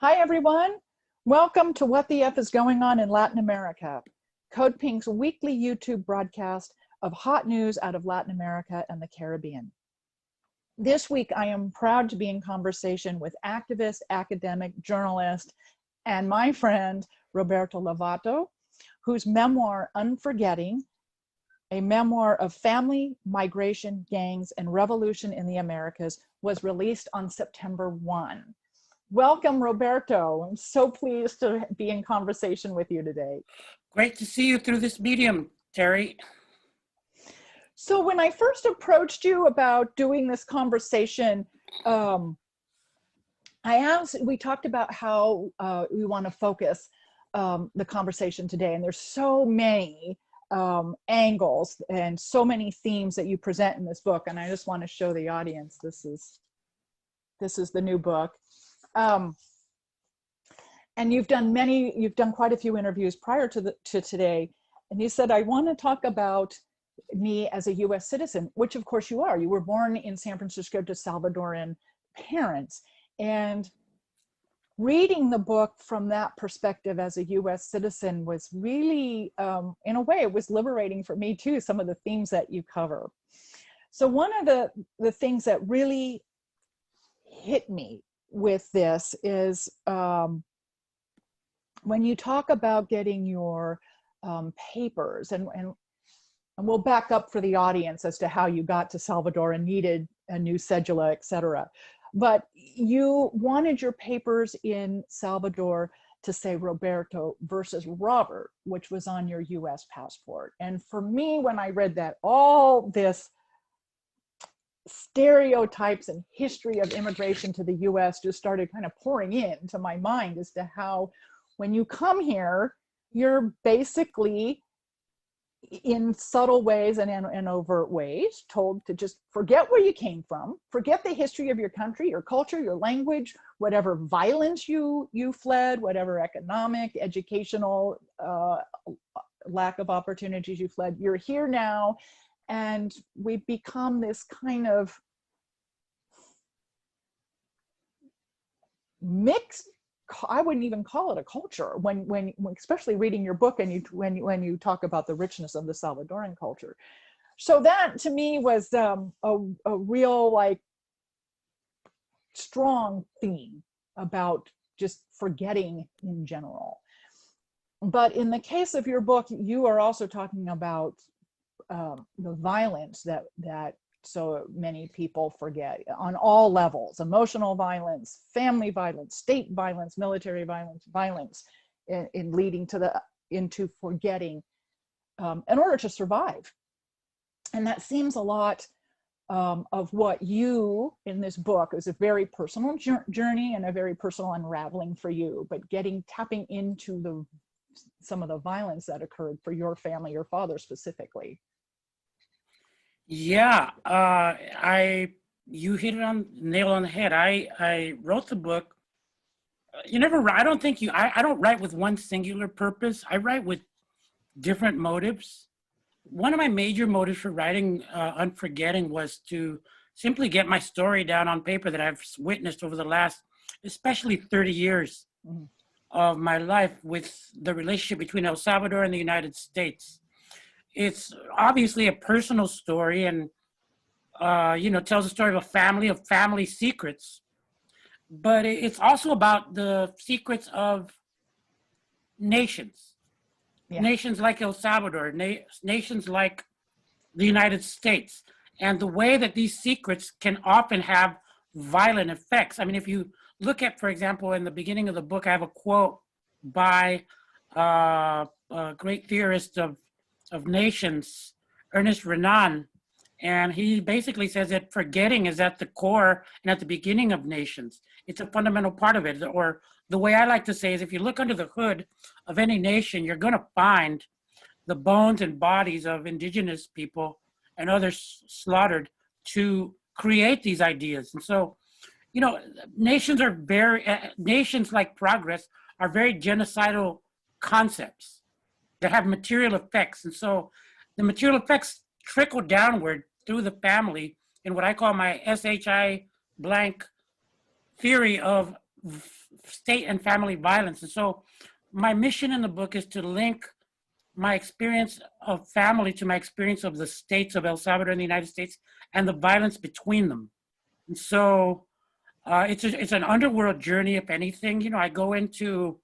Hi, everyone. Welcome to What the F is Going On in Latin America, Code Pink's weekly YouTube broadcast of hot news out of Latin America and the Caribbean. This week, I am proud to be in conversation with activist, academic, journalist, and my friend, Roberto Lovato, whose memoir, Unforgetting, a memoir of family, migration, gangs, and revolution in the Americas, was released on September 1. Welcome, Roberto. I'm so pleased to be in conversation with you today. Great to see you through this medium, Terry. So when I first approached you about doing this conversation, we talked about how we want to focus the conversation today, and there's so many angles and so many themes that you present in this book, and I just want to show the audience this is the new book. And you've done quite a few interviews prior to today, and you said, I want to talk about me as a US citizen, which of course you are. You were born in San Francisco to Salvadoran parents, and reading the book from that perspective as a US citizen was really, in a way, it was liberating for me too, some of the themes that you cover. So one of the things that really hit me with this is when you talk about getting your papers, and we'll back up for the audience as to how you got to Salvador and needed a new cedula, et cetera. But you wanted your papers in Salvador to say Roberto versus Robert, which was on your US passport. And for me, when I read that, all this stereotypes and history of immigration to the US just started kind of pouring into my mind as to how when you come here, you're basically in subtle ways and in overt ways told to just forget where you came from, forget the history of your country, your culture, your language, whatever violence you fled, whatever economic, educational lack of opportunities you fled. You're here now, and we've become this kind of mixed, I wouldn't even call it a culture, when especially reading your book and when you talk about the richness of the Salvadoran culture. So that to me was a real, like, strong theme about just forgetting in general. But in the case of your book, you are also talking about the violence that so many people forget on all levels: emotional violence, family violence, state violence, military violence, in leading into forgetting in order to survive. And that seems a lot of what you in this book is a very personal journey and a very personal unraveling for you, but tapping into some of the violence that occurred for your family, your father specifically. Yeah, you hit it on nail on the head. I wrote the book. I don't write with one singular purpose. I write with different motives. One of my major motives for writing Unforgetting was to simply get my story down on paper that I've witnessed over the last, especially 30 years of my life, with the relationship between El Salvador and the United States. It's obviously a personal story, and tells the story of family secrets. But it's also about the secrets of nations, nations like El Salvador, nations like the United States, and the way that these secrets can often have violent effects. I mean, if you look at, for example, in the beginning of the book, I have a quote by a great theorist of nations, Ernest Renan, and he basically says that forgetting is at the core and at the beginning of nations. It's a fundamental part of it. Or the way I like to say is, if you look under the hood of any nation, you're going to find the bones and bodies of indigenous people and others slaughtered to create these ideas. And so, nations like progress are very genocidal concepts that have material effects. And so the material effects trickle downward through the family in what I call my SHI blank theory of state and family violence. And so my mission in the book is to link my experience of family to my experience of the states of El Salvador and the United States and the violence between them. And so it's an underworld journey, if anything. You know, I go into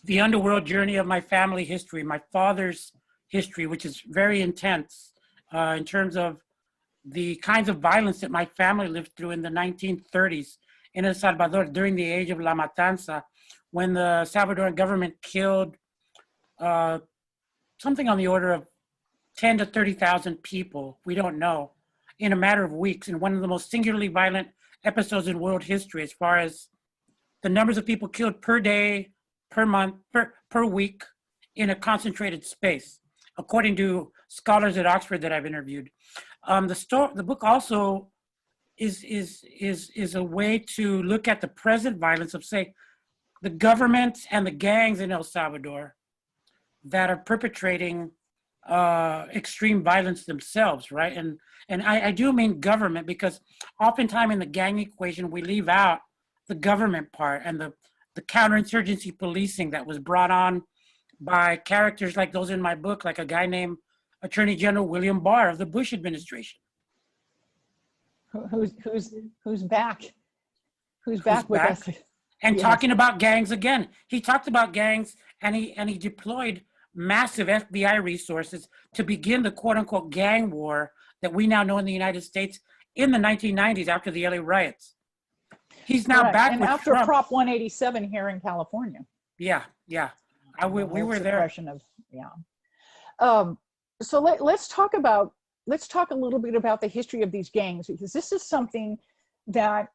the underworld journey of my family history, my father's history, which is very intense in terms of the kinds of violence that my family lived through in the 1930s in El Salvador during the age of La Matanza, when the Salvadoran government killed something on the order of 10 to 30,000 people, we don't know, in a matter of weeks, in one of the most singularly violent episodes in world history as far as the numbers of people killed per day, per month, per week in a concentrated space, according to scholars at Oxford that I've interviewed. The book also is a way to look at the present violence of, say, the government and the gangs in El Salvador that are perpetrating extreme violence themselves, right? And I do mean government, because oftentimes in the gang equation, we leave out the government part and the counterinsurgency policing that was brought on by characters like those in my book, like a guy named Attorney General William Barr of the Bush administration. Who's back? Who's back with us? And talking about gangs again. He talked about gangs, and he deployed massive FBI resources to begin the quote unquote gang war that we now know in the United States in the 1990s after the LA riots. He's now back and with after Trump. Prop 187 here in California. Yeah. We were there. So let's talk a little bit about the history of these gangs, because this is something that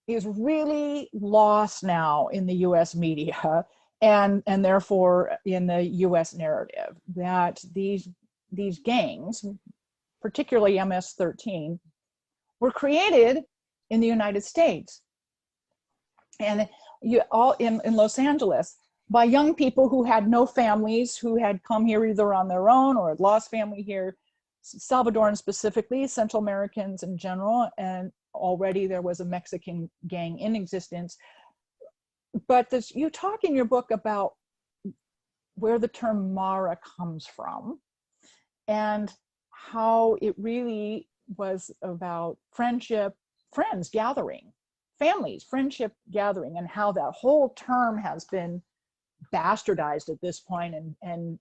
is really lost now in the U.S. media and therefore in the U.S. narrative, that these gangs, particularly MS-13, were created in the United States and in Los Angeles by young people who had no families, who had come here either on their own or had lost family here, Salvadorans specifically, Central Americans in general, and already there was a Mexican gang in existence. But you talk in your book about where the term Mara comes from and how it really was about friendship, friends gathering, families, friendship gathering, and how that whole term has been bastardized at this point and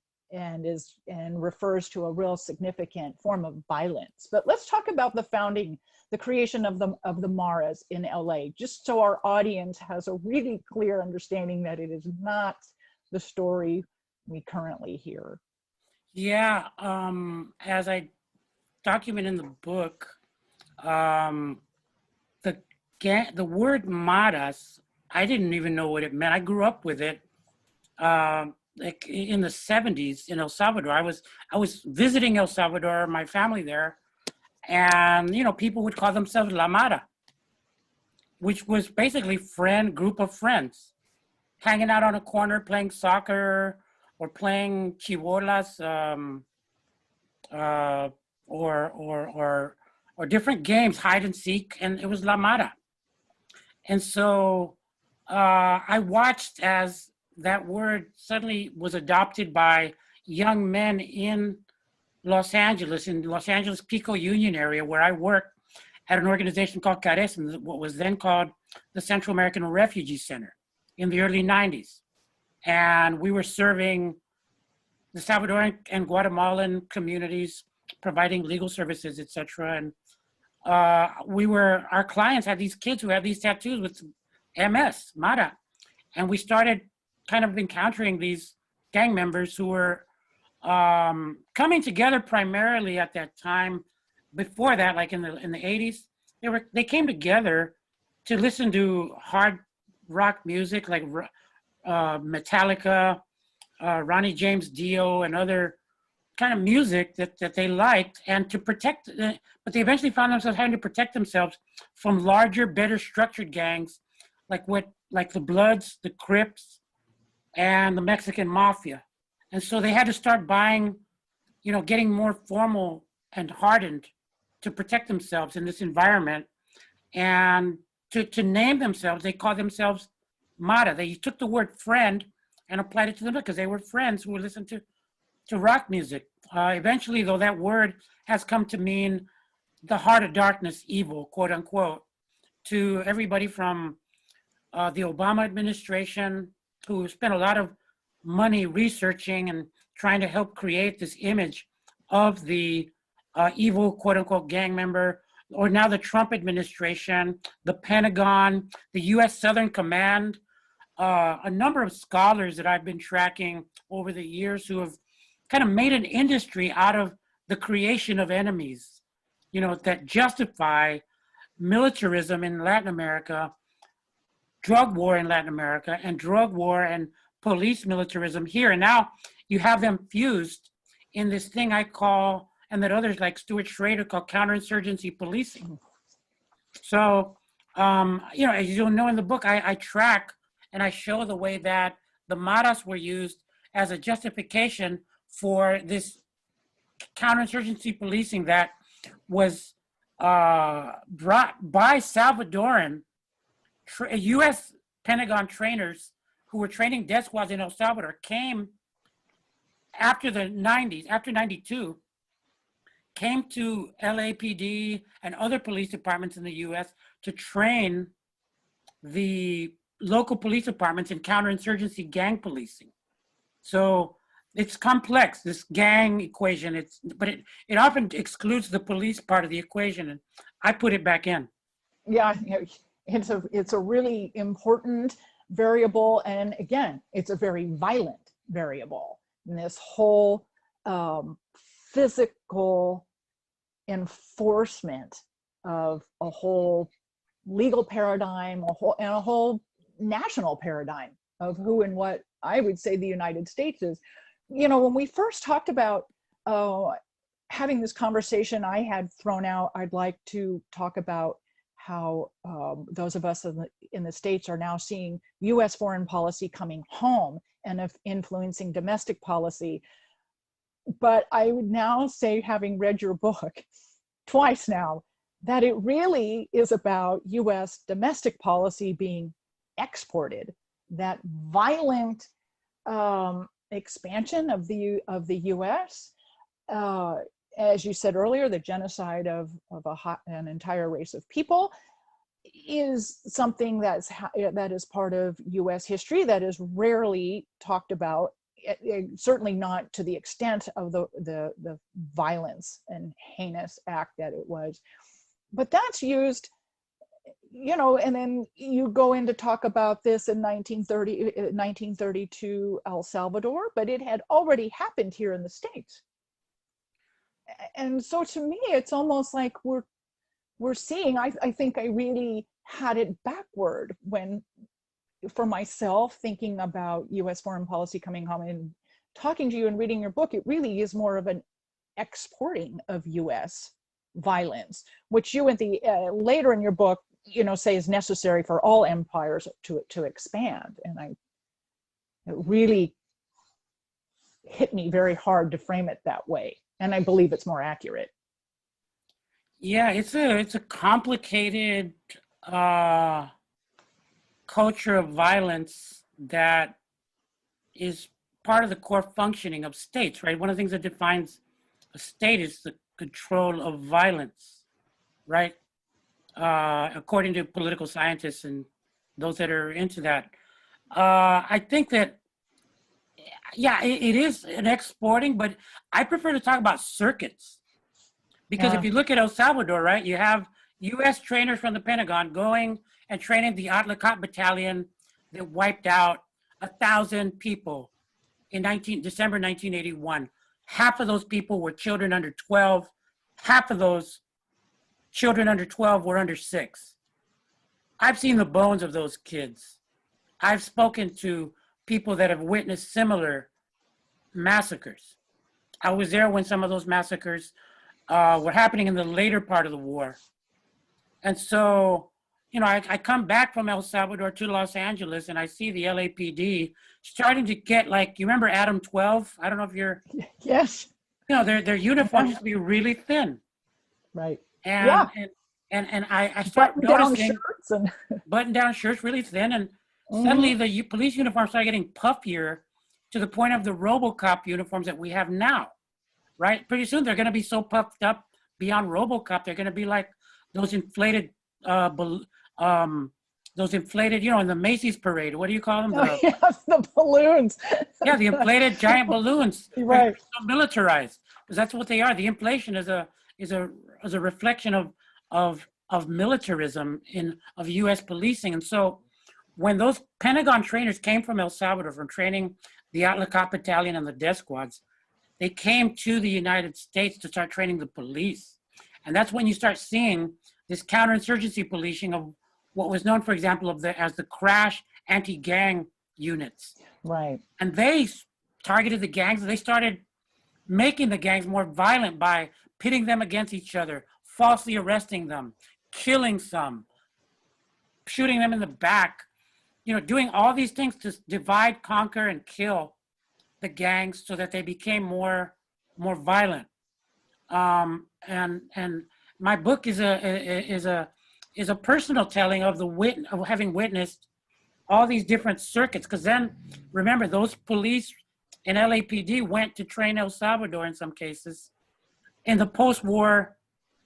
refers to a real significant form of violence. But let's talk about the founding, the creation of the Maras in LA, just so our audience has a really clear understanding that it is not the story we currently hear. Yeah, as I document in the book, the word Maras, I didn't even know what it meant. I grew up with it. Like in the 70s in El Salvador. I was visiting El Salvador, my family there, and people would call themselves La Mara, which was basically group of friends hanging out on a corner playing soccer or playing chibolas or different games, hide and seek, and it was La Mara. And so I watched as that word suddenly was adopted by young men in Los Angeles Pico Union area, where I worked at an organization called CARES, what was then called the Central American Refugee Center in the early 90s. And we were serving the Salvadoran and Guatemalan communities, providing legal services, et cetera. And our clients had these kids who had these tattoos with MS, Mara. And we started kind of encountering these gang members who were coming together primarily at that time. Before that, like in the 80s, they came together to listen to hard rock music like Metallica, Ronnie James Dio, and other kind of music that they liked, and to protect. But they eventually found themselves having to protect themselves from larger, better structured gangs, like the Bloods, the Crips, and the Mexican Mafia. And so they had to start buying, getting more formal and hardened to protect themselves in this environment, and to name themselves, they call themselves Mara. They took the word friend and applied it to them because they were friends who would listen to rock music. Eventually, though, that word has come to mean the heart of darkness, evil, quote unquote, to everybody from the Obama administration, who spent a lot of money researching and trying to help create this image of the evil, quote unquote, gang member, or now the Trump administration, the Pentagon, the US Southern Command, a number of scholars that I've been tracking over the years who have kind of made an industry out of the creation of enemies, you know, that justify militarism in Latin America, drug war in Latin America, and drug war and police militarism here. And now you have them fused in this thing I call, and that others like Stuart Schrader call, counterinsurgency policing. So, you know, as you'll know in the book, I track and I show the way that the Maras were used as a justification for this counterinsurgency policing that was brought by Salvadoran U.S. Pentagon trainers who were training death squads in El Salvador, came after the 90s, after 92, came to LAPD and other police departments in the U.S. to train the local police departments in counterinsurgency gang policing. So it's complex, this gang equation, but it often excludes the police part of the equation, and I put it back in. Yeah, it's a really important variable, and again, it's a very violent variable in this whole physical enforcement of a whole legal paradigm, and a whole national paradigm of who and what I would say the United States is. You know, when we first talked about having this conversation, I had thrown out, I'd like to talk about how those of us in the States are now seeing US foreign policy coming home and of influencing domestic policy. But I would now say, having read your book twice now, that it really is about US domestic policy being exported, that violent expansion of the US, as you said earlier, the genocide of an entire race of people, is something that is part of US history that is rarely talked about, certainly not to the extent of the violence and heinous act that it was. But that's used, you know, and then you go in to talk about this in 1932 El Salvador, but it had already happened here in the States. And so to me, it's almost like we're seeing, I think I really had it backward when, for myself, thinking about US foreign policy coming home and talking to you and reading your book, it really is more of an exporting of US violence, which you in the later in your book, you know, say is necessary for all empires to expand. And it really hit me very hard to frame it that way. And I believe it's more accurate. Yeah, it's a complicated culture of violence that is part of the core functioning of states, right? One of the things that defines a state is the control of violence, right? According to political scientists and those that are into that. I think that, yeah, it is an exporting, but I prefer to talk about circuits. Because if you look at El Salvador, right, you have US trainers from the Pentagon going and training the Atlacat battalion that wiped out 1,000 people in December 1981. Half of those people were children under 12. Half of those children under 12 were under 6. I've seen the bones of those kids. I've spoken to people that have witnessed similar massacres. I was there when some of those massacres were happening in the later part of the war. And so, you know, I come back from El Salvador to Los Angeles and I see the LAPD starting to get, like, you remember Adam 12? I don't know if you're... Yes. You know, their uniforms used to be really thin. Right. And, yeah. and I start noticing... shirts and button-down shirts, really thin, and suddenly the police uniforms started getting puffier to the point of the RoboCop uniforms that we have now, right? Pretty soon they're going to be so puffed up beyond RoboCop, they're going to be like those inflated, in the Macy's parade. What do you call them? The balloons. Yeah, the inflated giant balloons. Right. So militarized, because that's what they are. The inflation is a reflection of militarism of U.S. policing. And so when those Pentagon trainers came from El Salvador from training the Atlas Cop Battalion and the death squads, they came to the United States to start training the police. And that's when you start seeing this counterinsurgency policing of what was known, for example, as the crash anti-gang units. Right. And they targeted the gangs. They started making the gangs more violent by pitting them against each other, falsely arresting them, killing some, shooting them in the back, doing all these things to divide, conquer, and kill the gangs so that they became more violent. And my book is a personal telling of of having witnessed all these different circuits. Because then, remember, those police in LAPD went to train El Salvador in some cases in the post-war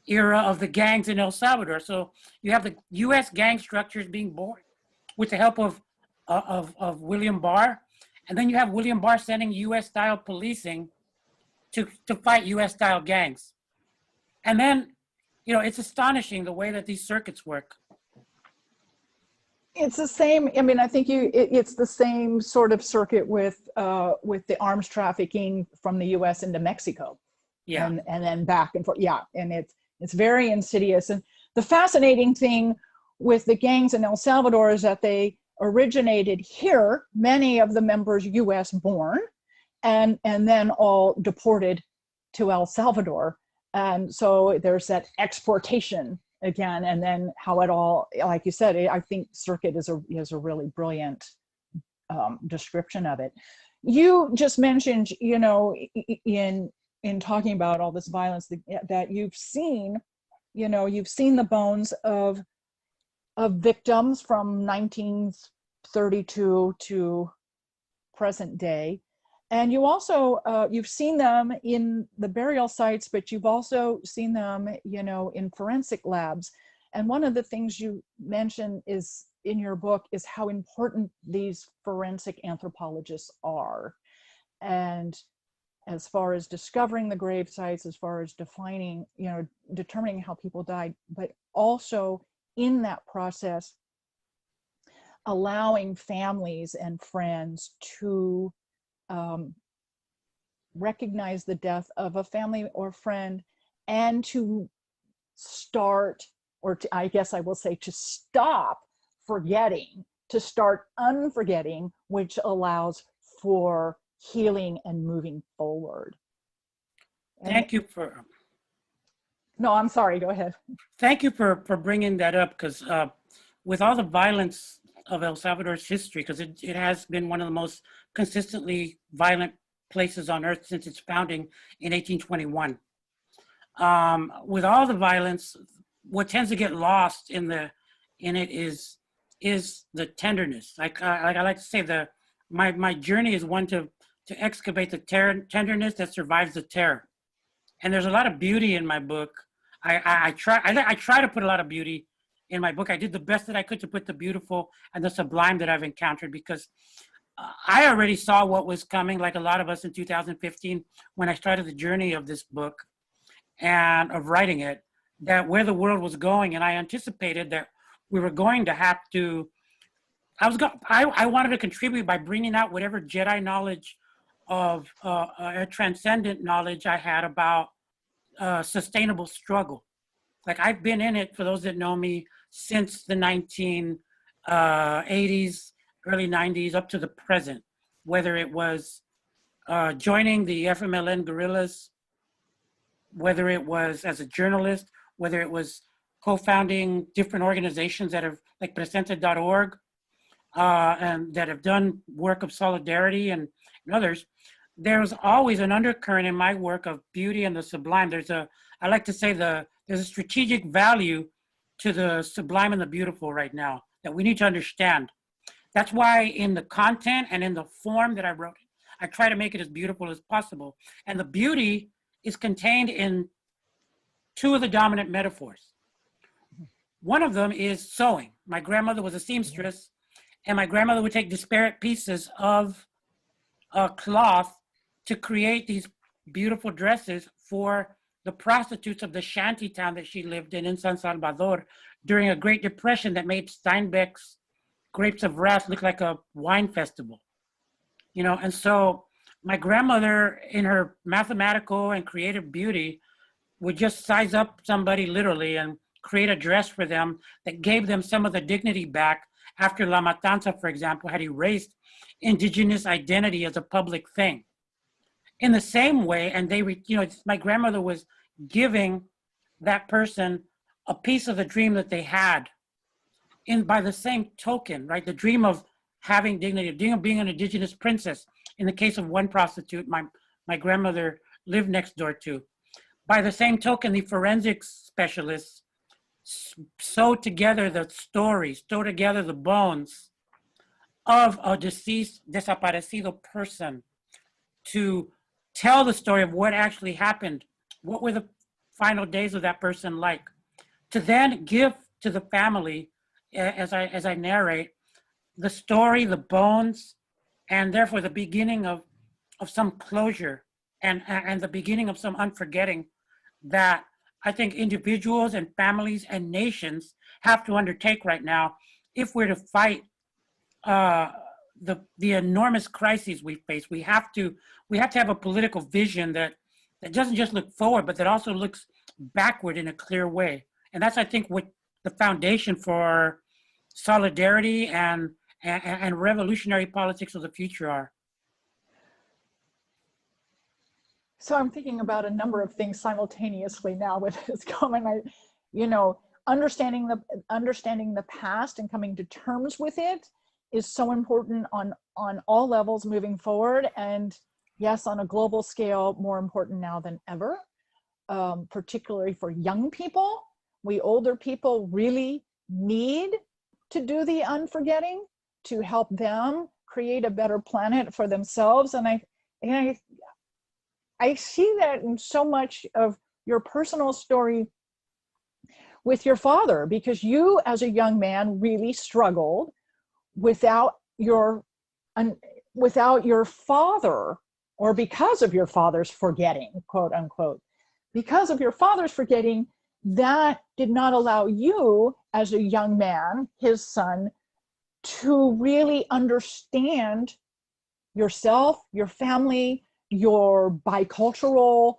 era of the gangs in El Salvador. So you have the U.S. gang structures being born with the help of William Barr, and then you have William Barr sending U.S.-style policing to fight U.S.-style gangs. And then, it's astonishing the way that these circuits work. It's the same. I mean, I think it's the same sort of circuit with the arms trafficking from the U.S. into Mexico. Yeah. And then back and forth. Yeah. And it's very insidious. And the fascinating thing with the gangs in El Salvador is that they originated here, many of the members US born, and then all deported to El Salvador. And so there's that exportation again, and then how it all, like you said, I think circuit is a really brilliant description of it. You just mentioned, in talking about all this violence that you've seen, you've seen the bones of victims from 1932 to present day. And you also, you've seen them in the burial sites, but you've also seen them, in forensic labs. And one of the things you mention is in your book is how important these forensic anthropologists are. And as far as discovering the grave sites, as far as defining, determining how people died, but also in that process, allowing families and friends to recognize the death of a family or friend, and to start, I guess I will say, to stop forgetting, to start unforgetting, which allows for healing and moving forward. Thank you for... No, I'm sorry, go ahead. Thank you for bringing that up, because with all the violence of El Salvador's history, because it has been one of the most consistently violent places on earth since its founding in 1821. With all the violence, what tends to get lost in it is the tenderness. Like I like to say, my journey is one to excavate the tenderness that survives the terror. And there's a lot of beauty in my book. I try to put a lot of beauty in my book. I did the best that I could to put the beautiful and the sublime that I've encountered, because I already saw what was coming, like a lot of us in 2015, when I started the journey of this book and of writing it, that where the world was going. And I anticipated that we were going to have to, I wanted to contribute by bringing out whatever Jedi knowledge of a transcendent knowledge I had about sustainable struggle. Like, I've been in it, for those that know me, since the 1980s, early 90s, up to the present, whether it was joining the FMLN guerrillas, whether it was as a journalist, whether it was co-founding different organizations that have, like presente.org, and that have done work of solidarity, and others. There's always an undercurrent in my work of beauty and the sublime. I like to say there's a strategic value to the sublime and the beautiful right now that we need to understand. That's why in the content and in the form that I wrote, I try to make it as beautiful as possible. And the beauty is contained in two of the dominant metaphors. One of them is sewing. My grandmother was a seamstress, and my grandmother would take disparate pieces of cloth to create these beautiful dresses for the prostitutes of the shanty town that she lived in San Salvador during a Great Depression that made Steinbeck's Grapes of Wrath look like a wine festival. You know, and so my grandmother, in her mathematical and creative beauty, would just size up somebody literally and create a dress for them that gave them some of the dignity back after La Matanza, for example, had erased indigenous identity as a public thing. In the same way, and they, you know, my grandmother was giving that person a piece of the dream that they had. In by the same token, right? The dream of having dignity, the dream of being an indigenous princess. In the case of one prostitute, my grandmother lived next door to. By the same token, the forensics specialists sew together the stories, sew together the bones of a deceased, desaparecido person to tell the story of what actually happened. What were the final days of that person like? To then give to the family, as I narrate, the story, the bones, and therefore the beginning of some closure and the beginning of some unforgetting that I think individuals and families and nations have to undertake right now if we're to fight the enormous crises we face. We have to have a political vision that doesn't just look forward, but that also looks backward in a clear way. And that's, I think, what the foundation for solidarity and revolutionary politics of the future are. So I'm thinking about a number of things simultaneously now with this comment. You know, understanding the past and coming to terms with it is so important on all levels moving forward. And yes, on a global scale, more important now than ever, particularly for young people. We older people really need to do the unforgetting to help them create a better planet for themselves. And I see that in so much of your personal story with your father, because you as a young man really struggled without your father, or because of your father's forgetting, quote unquote. Because of your father's forgetting, that did not allow you as a young man, his son, to really understand yourself, your family, your bicultural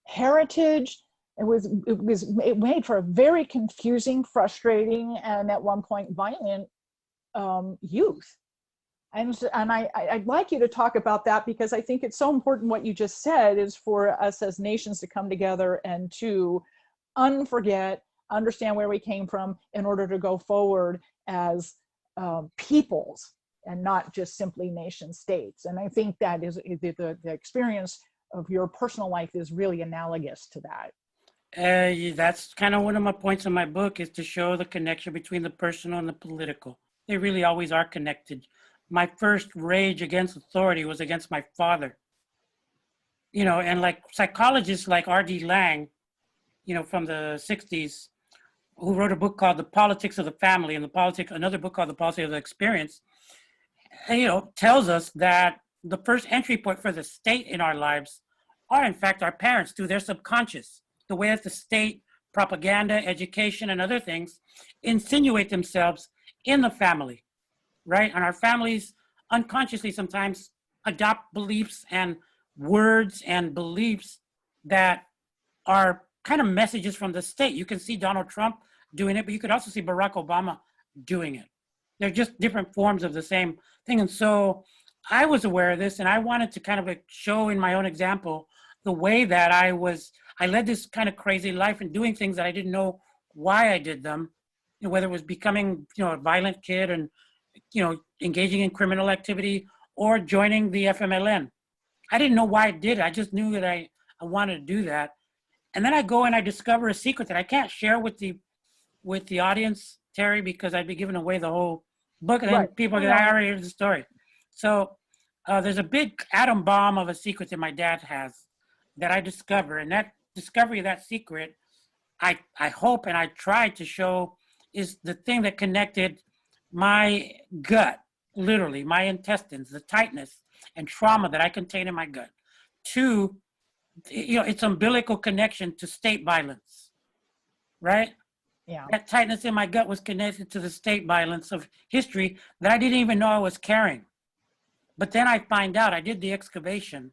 heritage. It made for a very confusing, frustrating, and at one point violent youth. And I'd like you to talk about that, because I think it's so important what you just said is for us as nations to come together and to unforget, understand where we came from in order to go forward as peoples and not just simply nation states. And I think that is the experience of your personal life is really analogous to that. That's kind of one of my points in my book, is to show the connection between the personal and the political. They really always are connected. My first rage against authority was against my father. You know, and like psychologists like R.D. Laing, you know, from the 60s, who wrote a book called The Politics of the Family, and another book called The Politics of the Experience, you know, tells us that the first entry point for the state in our lives are in fact our parents, through their subconscious, the way that the state, propaganda, education, and other things insinuate themselves in the family, right? And our families unconsciously sometimes adopt beliefs and words and beliefs that are kind of messages from the state. You can see Donald Trump doing it, but you could also see Barack Obama doing it. They're just different forms of the same thing. And so I was aware of this, and I wanted to kind of show in my own example the way that I led this kind of crazy life and doing things that I didn't know why I did them, you know, whether it was becoming, you know, a violent kid and, you know, engaging in criminal activity or joining the FMLN. I didn't know why I did it. I just knew that I wanted to do that. And then I go and I discover a secret that I can't share with the audience, Terry, because I'd be giving away the whole book, and then Right. people get, I already heard the story. So there's a big atom bomb of a secret that my dad has that I discover, and that discovery of that secret, I hope and I try to show is the thing that connected my gut, literally my intestines, the tightness and trauma that I contain in my gut, to its umbilical connection to state violence, right? Yeah. That tightness in my gut was connected to the state violence of history that I didn't even know I was carrying. But then I find out, I did the excavation.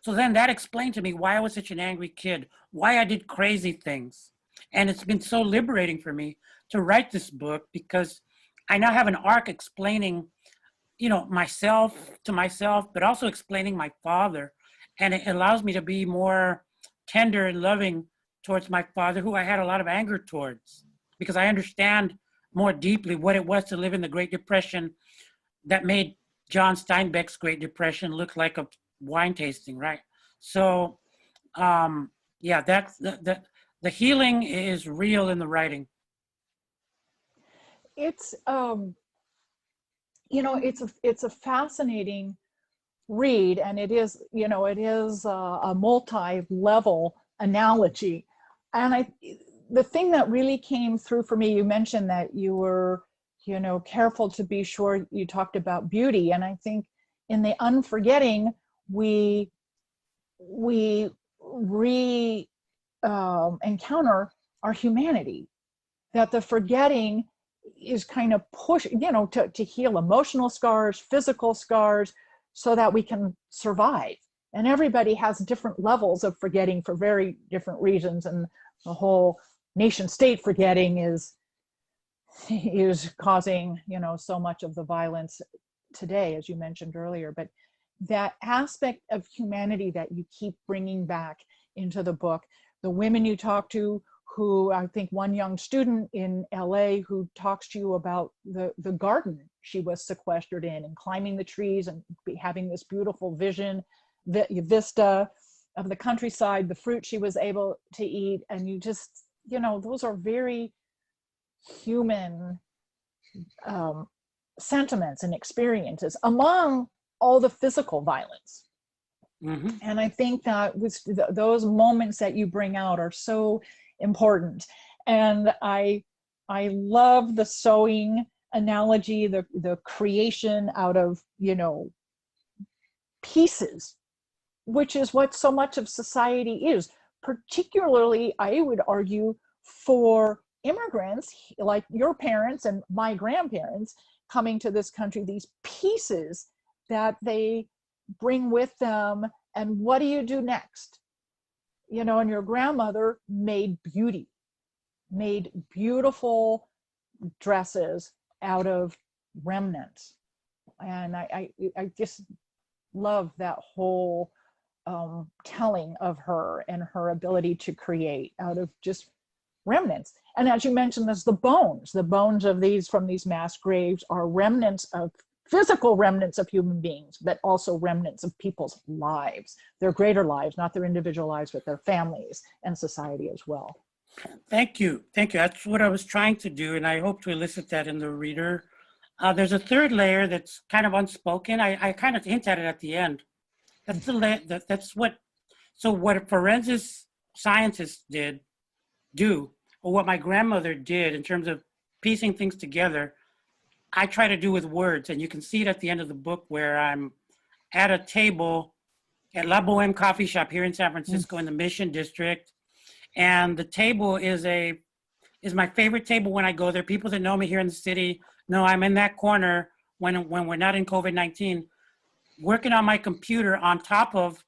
So then that explained to me why I was such an angry kid, why I did crazy things. And it's been so liberating for me to write this book, because I now have an arc explaining, myself to myself, but also explaining my father. And it allows me to be more tender and loving towards my father, who I had a lot of anger towards, because I understand more deeply what it was to live in the Great Depression that made John Steinbeck's Great Depression look like a wine tasting, right? So, that's the healing is real in the writing. It's it's a fascinating read, and it is a multi-level analogy. And the thing that really came through for me, you mentioned that you were careful to be sure you talked about beauty, and I think in the Unforgetting we encounter our humanity, that the forgetting is kind of push to heal emotional scars, physical scars, so that we can survive. And everybody has different levels of forgetting for very different reasons, and the whole nation state forgetting is causing so much of the violence today, as you mentioned earlier. But that aspect of humanity that you keep bringing back into the book, the women you talk to, who I think one young student in LA who talks to you about the garden she was sequestered in, and climbing the trees and having this beautiful vista of the countryside, the fruit she was able to eat. And you just, those are very human sentiments and experiences among all the physical violence. Mm-hmm. And I think that those moments that you bring out are so important. And I love the sewing analogy, the creation out of pieces, which is what so much of society is, particularly, I would argue, for immigrants like your parents and my grandparents coming to this country, these pieces that they bring with them. And what do you do next? And your grandmother made beautiful dresses out of remnants. And I just love that whole telling of her and her ability to create out of just remnants. And as you mentioned, there's the bones of these from these mass graves are remnants of physical remnants of human beings, but also remnants of people's lives, their greater lives, not their individual lives, but their families and society as well. Thank you. That's what I was trying to do, and I hope to elicit that in the reader. There's a third layer that's kind of unspoken. I kind of hint at it at the end. That's what forensic scientists do, or what my grandmother did in terms of piecing things together, I try to do with words. And you can see it at the end of the book, where I'm at a table at La Boheme Coffee Shop here in San Francisco in the Mission District. And the table is my favorite table when I go there. People that know me here in the city know I'm in that corner when we're not in COVID-19, working on my computer on top of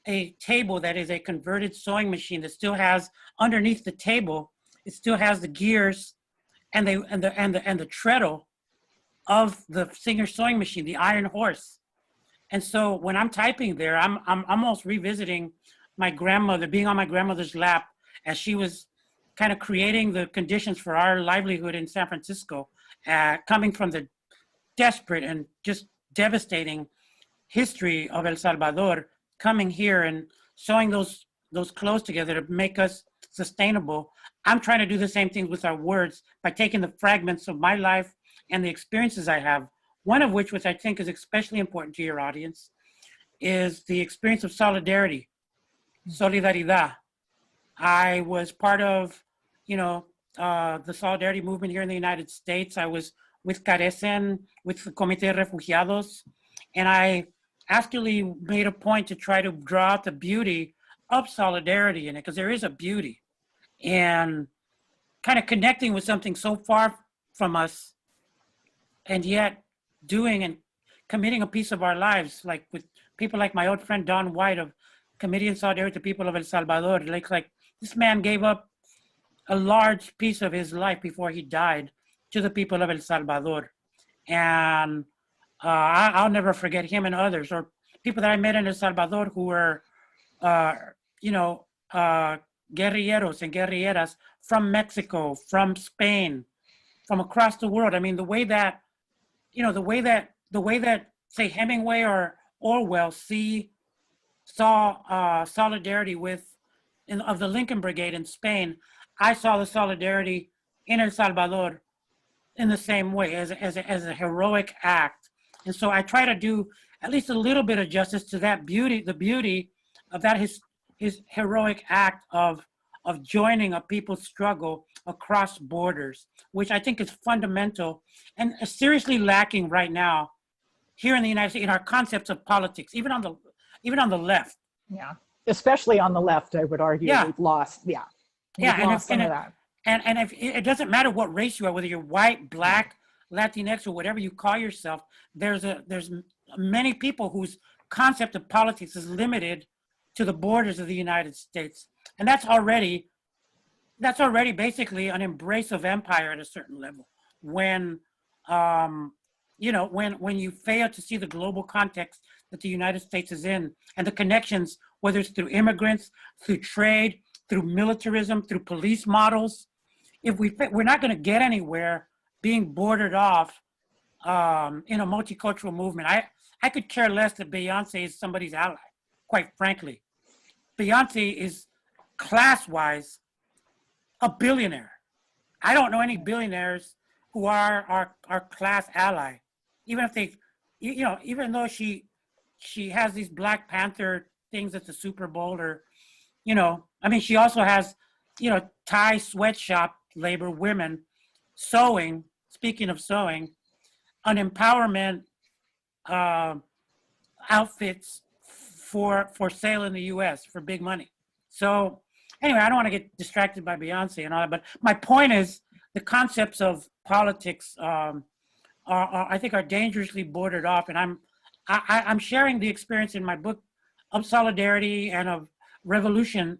a table that is a converted sewing machine that still has underneath the table, it still has the gears and the treadle of the Singer sewing machine, the iron horse. And so when I'm typing there, I'm almost revisiting my grandmother, being on my grandmother's lap as she was kind of creating the conditions for our livelihood in San Francisco, coming from the desperate and just devastating history of El Salvador, coming here and sewing those those clothes together to make us sustainable. I'm trying to do the same thing with our words by taking the fragments of my life and the experiences I have, one of which I think is especially important to your audience, is the experience of solidarity, solidaridad. I was part of, the solidarity movement here in the United States. I was with Carecen, with the Comité de Refugiados, and I actually made a point to try to draw out the beauty of solidarity in it, because there is a beauty. And kind of connecting with something so far from us, and yet doing and committing a piece of our lives, like with people like my old friend Don White of Committee in Solidarity to People of El Salvador. Like this man gave up a large piece of his life before he died to the people of El Salvador. And I'll never forget him and others, or people that I met in El Salvador who were, guerrilleros and guerrilleras from Mexico, from Spain, from across the world. I mean, the way that say Hemingway or Orwell saw solidarity of the Lincoln Brigade in Spain, I saw the solidarity in El Salvador in the same way, as a heroic act. And so I try to do at least a little bit of justice to that beauty, the beauty of that his heroic act of joining a people's struggle across borders, which I think is fundamental and seriously lacking right now here in the United States in our concepts of politics, even on the left. Yeah, especially on the left, I would argue. Yeah. We've lost. Yeah, we've lost some of that. And if it doesn't matter what race you are, whether you're white, black, Latinx, or whatever you call yourself, there's many people whose concept of politics is limited to the borders of the United States, and that's already basically an embrace of empire at a certain level. When when you fail to see the global context that the United States is in, and the connections, whether it's through immigrants, through trade, through militarism, through police models, we're not going to get anywhere being bordered off in a multicultural movement. I could care less that Beyonce is somebody's ally, quite frankly. Beyonce is class-wise a billionaire. I don't know any billionaires who are our class ally, even if they, even though she has these Black Panther things at the Super Bowl, or, she also has, Thai sweatshop labor women sewing, speaking of sewing, an empowerment outfits for sale in the US for big money. So anyway, I don't want to get distracted by Beyonce and all that, but my point is the concepts of politics I think are dangerously bordered off. And I'm sharing the experience in my book of solidarity and of revolution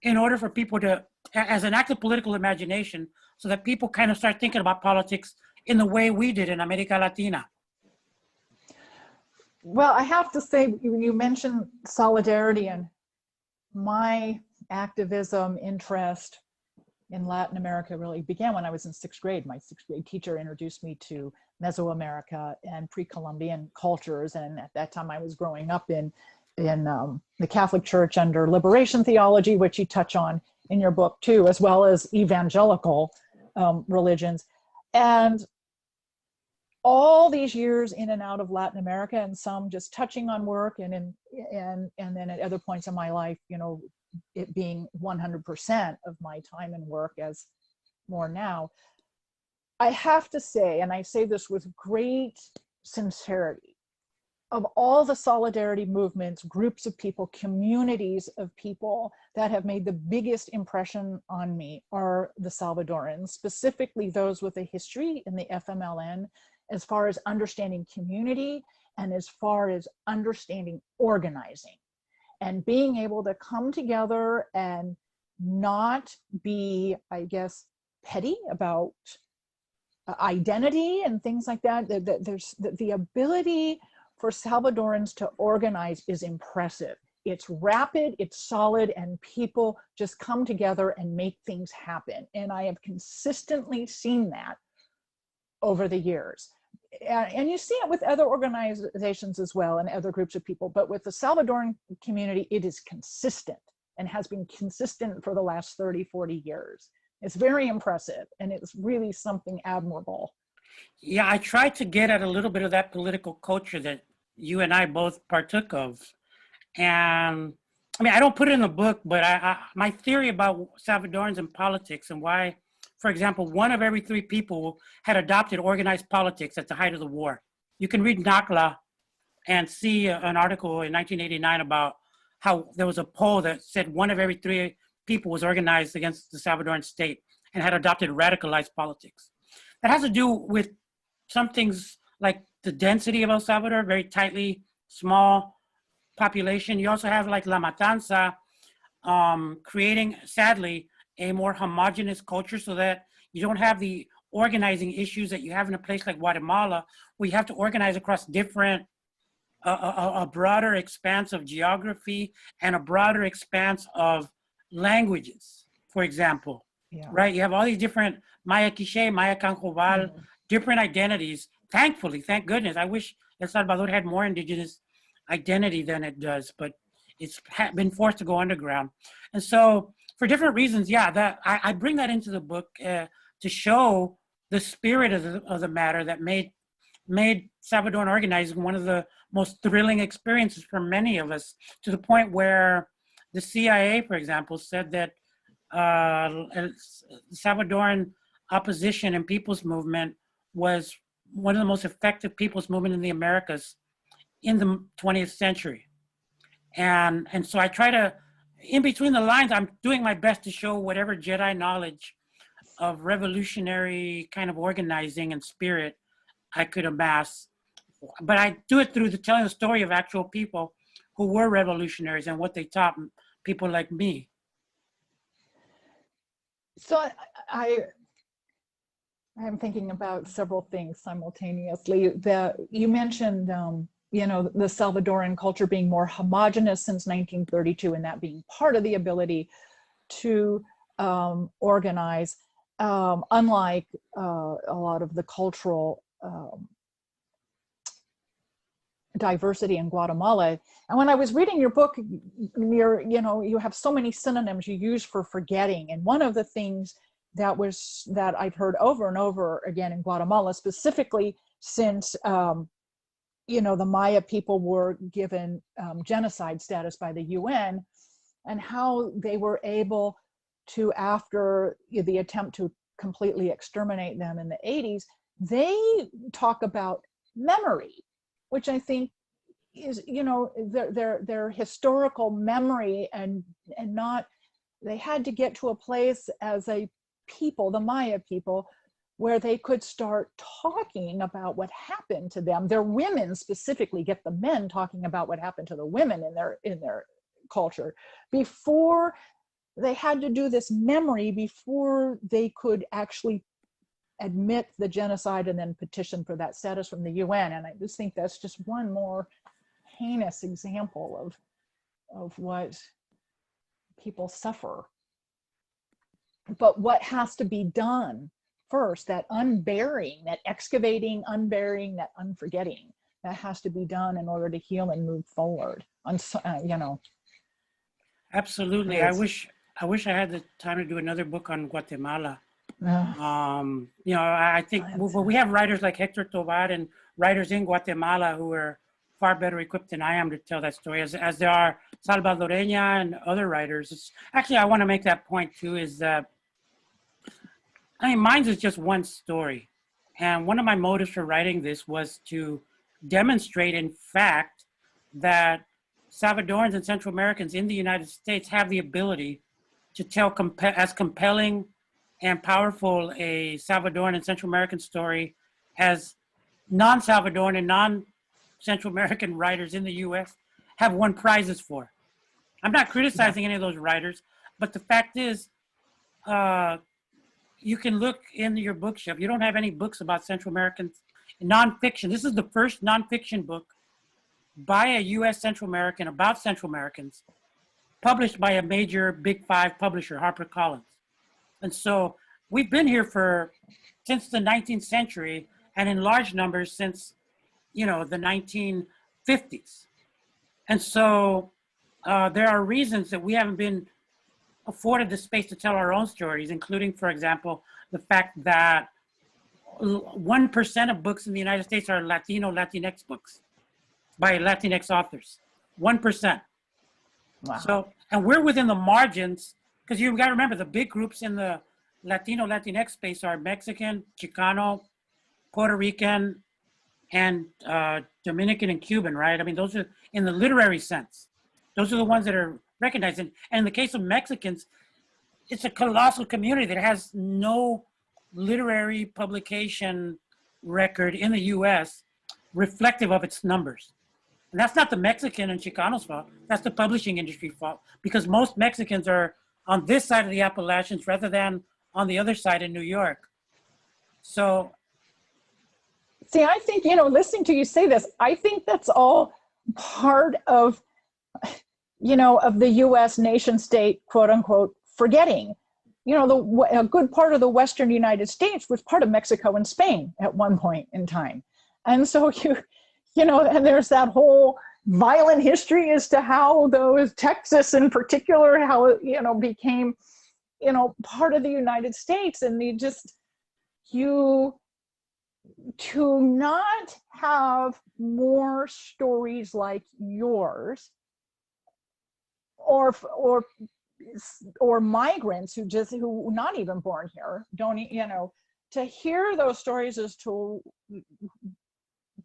in order for people to, as an act of political imagination, so that people kind of start thinking about politics in the way we did in America Latina. Well, I have to say, you mentioned solidarity, and my activism interest in Latin America really began when I was in sixth grade. My sixth grade teacher introduced me to Mesoamerica and pre-Columbian cultures. And at that time I was growing up in the Catholic Church under liberation theology, which you touch on in your book too, as well as evangelical religions. And all these years in and out of Latin America, and some just touching on work, and then at other points in my life, it being 100% of my time and work as more now, I have to say, and I say this with great sincerity, of all the solidarity movements, groups of people, communities of people that have made the biggest impression on me are the Salvadorans, specifically those with a history in the FMLN, as far as understanding community and as far as understanding organizing and being able to come together and not be, I guess, petty about identity and things like that. There's the ability for Salvadorans to organize is impressive. It's rapid, it's solid, and people just come together and make things happen. And I have consistently seen that over the years. And you see it with other organizations as well and other groups of people, but with the Salvadoran community, it is consistent. and has been consistent for the last 30, 40 years. It's very impressive, and it's really something admirable. Yeah, I tried to get at a little bit of that political culture that you and I both partook of. And I mean, I don't put it in the book, but my theory about Salvadorans and politics and why, for example, 1 of every 3 people had adopted organized politics at the height of the war. You can read NACLA and see an article in 1989 about how there was a poll that said 1 of every 3 people was organized against the Salvadoran state and had adopted radicalized politics. That has to do with some things like the density of El Salvador, very tightly, small population. You also have like La Matanza creating, sadly, a more homogenous culture so that you don't have the organizing issues that you have in a place like Guatemala, where you have to organize across different, a broader expanse of geography and a broader expanse of languages, for example. Yeah. Right? You have all these different Maya Quiché, Maya Canjobal, different identities. Thankfully, thank goodness. I wish El Salvador had more indigenous identity than it does, but it's been forced to go underground. And so for different reasons, yeah, that I bring that into the book to show the spirit of the matter that made Salvadoran organizing one of the most thrilling experiences for many of us, to the point where the CIA, for example, said that Salvadoran opposition and people's movement was one of the most effective people's movement in the Americas in the 20th century. And so I try to, in between the lines, I'm doing my best to show whatever Jedi knowledge of revolutionary kind of organizing and spirit I could amass. But I do it through telling the story of actual people who were revolutionaries and what they taught people like me. So I'm thinking about several things simultaneously. You mentioned, the Salvadoran culture being more homogenous since 1932, and that being part of the ability to organize, unlike a lot of the cultural diversity in Guatemala. And when I was reading your book, you have so many synonyms you use for forgetting. And one of the things that I've heard over and over again in Guatemala, specifically since the Maya people were given genocide status by the UN, and how they were able to, after the attempt to completely exterminate them in the 80s, they talk about memory, which I think is, their historical memory, and not, they had to get to a place as a people, the Maya people, where they could start talking about what happened to them. Their women specifically, get the men talking about what happened to the women in their culture, before they had to do this memory, before they could actually admit the genocide and then petition for that status from the UN. And I just think that's just one more heinous example of what people suffer. But what has to be done first, that unburying, that excavating, unburying, that unforgetting, that has to be done in order to heal and move forward. Absolutely. I wish I had the time to do another book on Guatemala. I think we have writers like Hector Tovar and writers in Guatemala who are far better equipped than I am to tell that story, as there are Salvadoreña and other writers. Actually, I want to make that point too, is that, mine is just one story. And one of my motives for writing this was to demonstrate, in fact, that Salvadorans and Central Americans in the United States have the ability to tell as compelling and powerful a Salvadoran and Central American story as non-Salvadoran and non-Central American writers in the US have won prizes for. I'm not criticizing any of those writers, but the fact is, you can look in your bookshelf. You don't have any books about Central Americans, nonfiction. This is the first nonfiction book by a US Central American about Central Americans, published by a major Big Five publisher, Harper Collins. And so we've been here since the 19th century, and in large numbers since, the 1950s. And so there are reasons that we haven't been afforded the space to tell our own stories, including, for example, the fact that 1% of books in the United States are Latinx books by Latinx authors. 1%. Wow. So, and we're within the margins, because you've got to remember the big groups in the Latinx space are Mexican, Chicano, Puerto Rican, and Dominican and Cuban, right? I mean, those are, in the literary sense, those are the ones that are recognized. And in the case of Mexicans, it's a colossal community that has no literary publication record in the US reflective of its numbers. And that's not the Mexican and Chicano's fault, that's the publishing industry fault, because most Mexicans are on this side of the Appalachians rather than on the other side in New York. So. See, I think, listening to you say this, I think that's all part of, of the US nation state, quote unquote, forgetting. A good part of the Western United States was part of Mexico and Spain at one point in time. And so and there's that whole violent history as to how those, Texas in particular, how it, became, part of the United States. And to not have more stories like yours or migrants who not even born here, don't, to hear those stories as to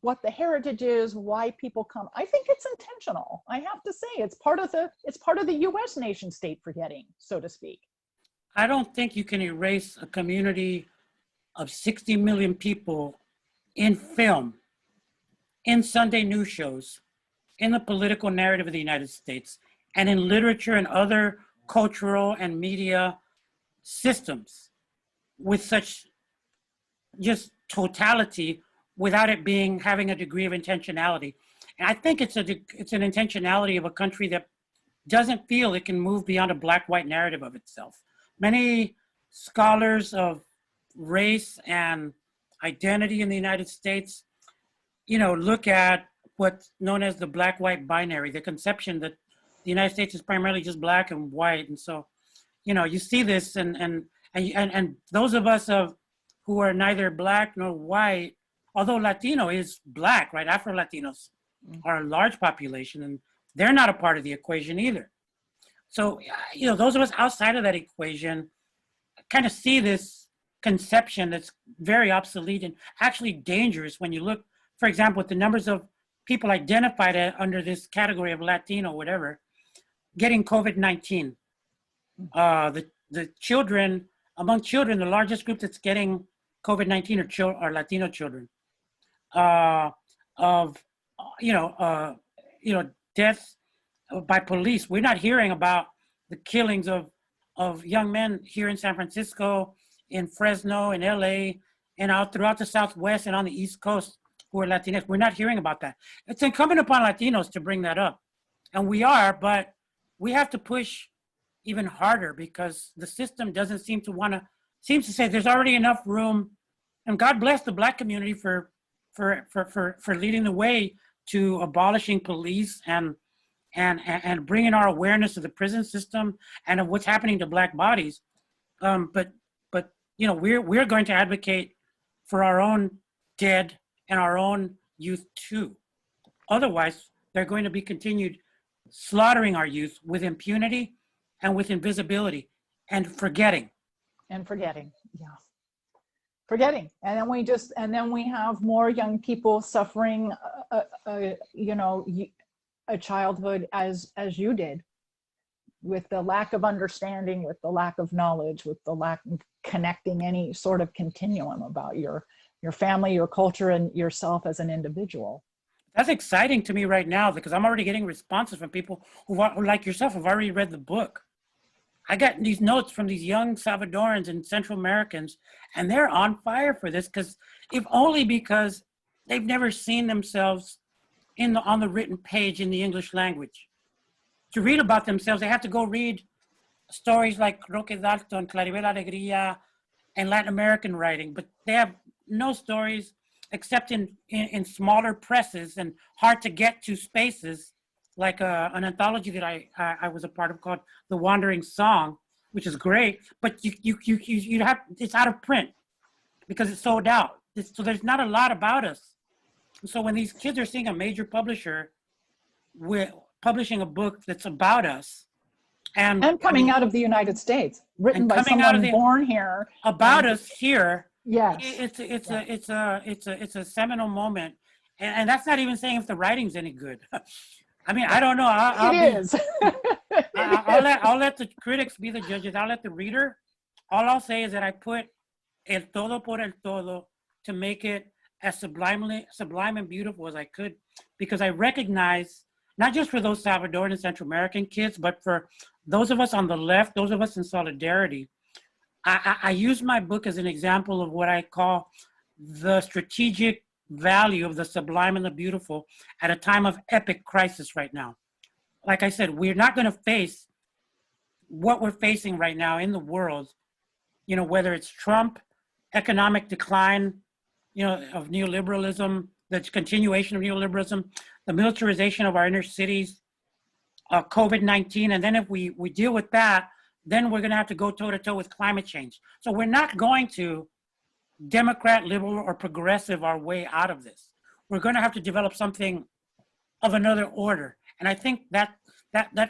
what the heritage is, why people come. I think it's intentional. I have to say, it's part of the US nation state forgetting, so to speak. I don't think you can erase a community of 60 million people in film, in Sunday news shows, in the political narrative of the United States, and in literature and other cultural and media systems with such just totality without it having a degree of intentionality. And I think it's an intentionality of a country that doesn't feel it can move beyond a black-white narrative of itself. Many scholars of race and identity in the United States, look at what's known as the black-white binary, the conception that the United States is primarily just black and white. And so, you see this and those of us who are neither black nor white, although Latino is black, right? Afro-Latinos are a large population and they're not a part of the equation either. So, those of us outside of that equation kind of see this conception that's very obsolete and actually dangerous when you look, for example, at the numbers of people identified under this category of Latino, whatever, getting COVID-19. The children, among children, the largest group that's getting COVID-19 are Latino children. Deaths by police. We're not hearing about the killings of young men here in San Francisco, in Fresno, in LA, and out throughout the Southwest and on the East Coast who are Latinx. We're not hearing about that. It's incumbent upon Latinos to bring that up. And we are, but we have to push even harder because the system doesn't seems to say there's already enough room. And God bless the Black community for leading the way to abolishing police and bringing our awareness of the prison system and of what's happening to Black bodies. But we're going to advocate for our own dead and our own youth too. Otherwise, they're going to be continued slaughtering our youth with impunity and with invisibility and forgetting. Yeah. Forgetting. And then we have more young people suffering, a childhood as you did, with the lack of understanding, with the lack of knowledge, with the lack of connecting any sort of continuum about your family, your culture, and yourself as an individual. That's exciting to me right now because I'm already getting responses from people who like yourself, have already read the book. I got these notes from these young Salvadorans and Central Americans, and they're on fire for this if only because they've never seen themselves on the written page in the English language. To read about themselves, they have to go read stories like Roque Dalton and Claribel Alegría and Latin American writing, but they have no stories except in smaller presses and hard to get to spaces like an anthology that I was a part of called The Wandering Song, which is great, but you have, it's out of print because it's sold out. So there's not a lot about us. So when these kids are seeing a major publisher with publishing a book that's about us, and coming out of the United States, written and by coming out of someone born here, about and us here, yes, it's a seminal moment, and that's not even saying if the writing's any good. I mean, I don't know. I'll let the critics be the judges. I'll let the reader. All I'll say is that I put el todo por el todo to make it as sublime and beautiful as I could, because I recognize, not just for those Salvadoran and Central American kids, but for those of us on the left, those of us in solidarity. I use my book as an example of what I call the strategic value of the sublime and the beautiful at a time of epic crisis right now. Like I said, we're not going to face what we're facing right now in the world, you know, whether it's Trump, economic decline, you know, of neoliberalism, the continuation of neoliberalism, the militarization of our inner cities, COVID-19. And then if we deal with that, then we're going to have to go toe-to-toe with climate change. So we're not going to Democrat, liberal, or progressive our way out of this. We're going to have to develop something of another order. And I think that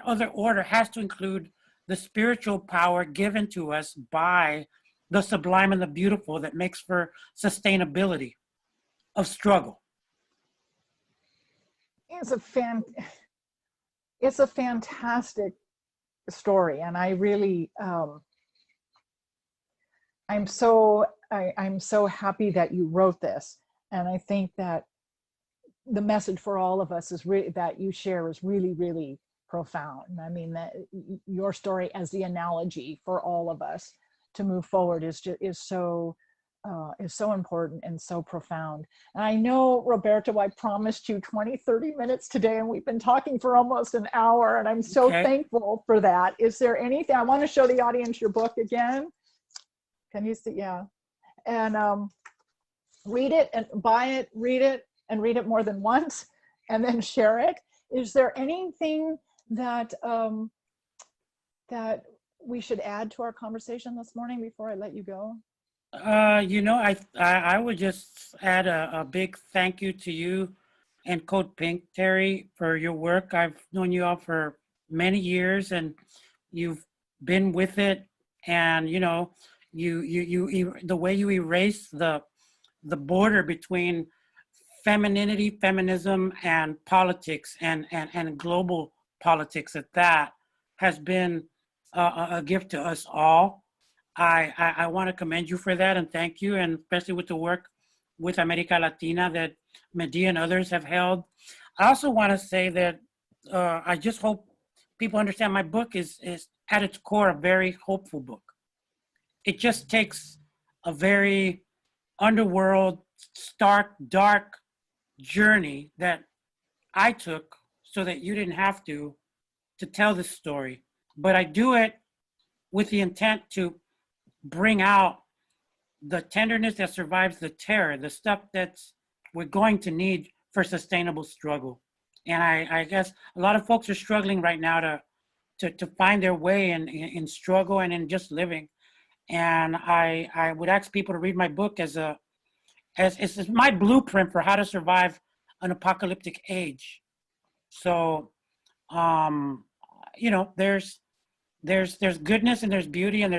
other order has to include the spiritual power given to us by the sublime and the beautiful that makes for sustainability of struggle. It's a fantastic story, and I really I'm so happy that you wrote this, and I think that the message for all of us is really that you share is really, really profound. I mean, that your story as the analogy for all of us to move forward is so important and so profound. And I know, Roberto, I promised you 20-30 minutes today, and we've been talking for almost an hour, and I'm so thankful for that. Is there anything, I want to show the audience your book again. Can you see? Yeah. And read it and buy it, read it, and read it more than once, and then share it. Is there anything that that we should add to our conversation this morning before I let you go? You know, I would just add a big thank you to you and Code Pink, Terry, for your work. I've known you all for many years, and you've been with it. And you know, you the way you erase the border between femininity, feminism, and politics, and global politics at that, has been a gift to us all. I want to commend you for that and thank you, and especially with the work with America Latina that Medea and others have held. I also want to say that I just hope people understand my book is at its core a very hopeful book. It just takes a very underworld, stark, dark journey that I took so that you didn't have to tell this story. But I do it with the intent to bring out the tenderness that survives the terror, the stuff that's we're going to need for sustainable struggle. And I guess a lot of folks are struggling right now to find their way in struggle and in just living. And I would ask people to read my book as it's my blueprint for how to survive an apocalyptic age. So, you know, there's goodness and there's beauty and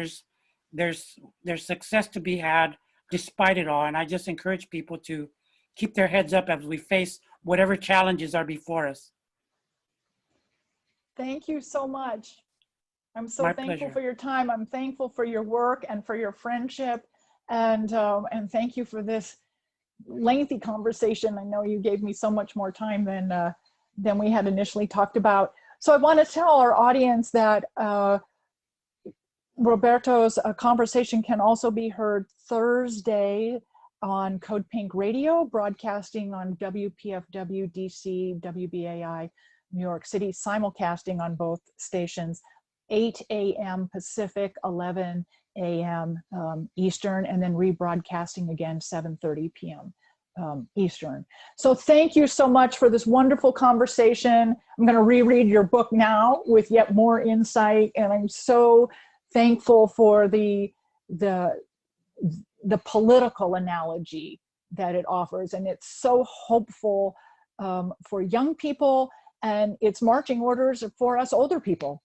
there's success to be had despite it all. And I just encourage people to keep their heads up as we face whatever challenges are before us. Thank you so much. I'm so My thankful pleasure. for your time. I'm thankful for your work and for your friendship. And thank you for this lengthy conversation. I know you gave me so much more time than we had initially talked about. So I want to tell our audience that Roberto's conversation can also be heard Thursday on Code Pink Radio, broadcasting on WPFW, DC, WBAI, New York City, simulcasting on both stations, 8 a.m. Pacific, 11 a.m. Eastern, and then rebroadcasting again 7:30 p.m. Eastern. So thank you so much for this wonderful conversation. I'm going to reread your book now with yet more insight, and I'm so thankful for the political analogy that it offers, and it's so hopeful for young people, and it's marching orders for us older people.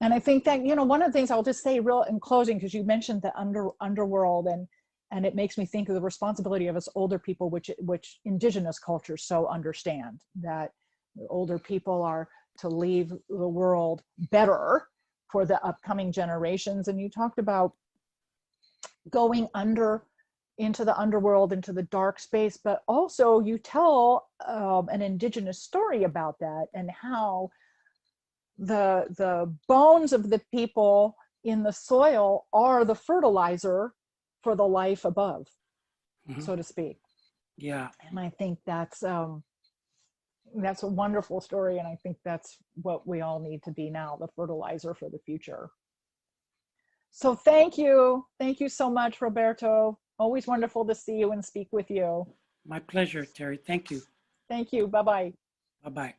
And I think that, you know, one of the things I'll just say real in closing, because you mentioned the underworld, and it makes me think of the responsibility of us older people, which indigenous cultures so understand, that older people are to leave the world better for the upcoming generations. And you talked about going into the underworld, into the dark space, but also you tell an indigenous story about that, and how the bones of the people in the soil are the fertilizer for the life above, so to speak. Yeah. And I think that's a wonderful story, and I think that's what we all need to be now, the fertilizer for the future. So thank you so much, Roberto. Always wonderful to see you and speak with you. My pleasure, Terry. Thank you. Thank you. Bye-bye. Bye-bye.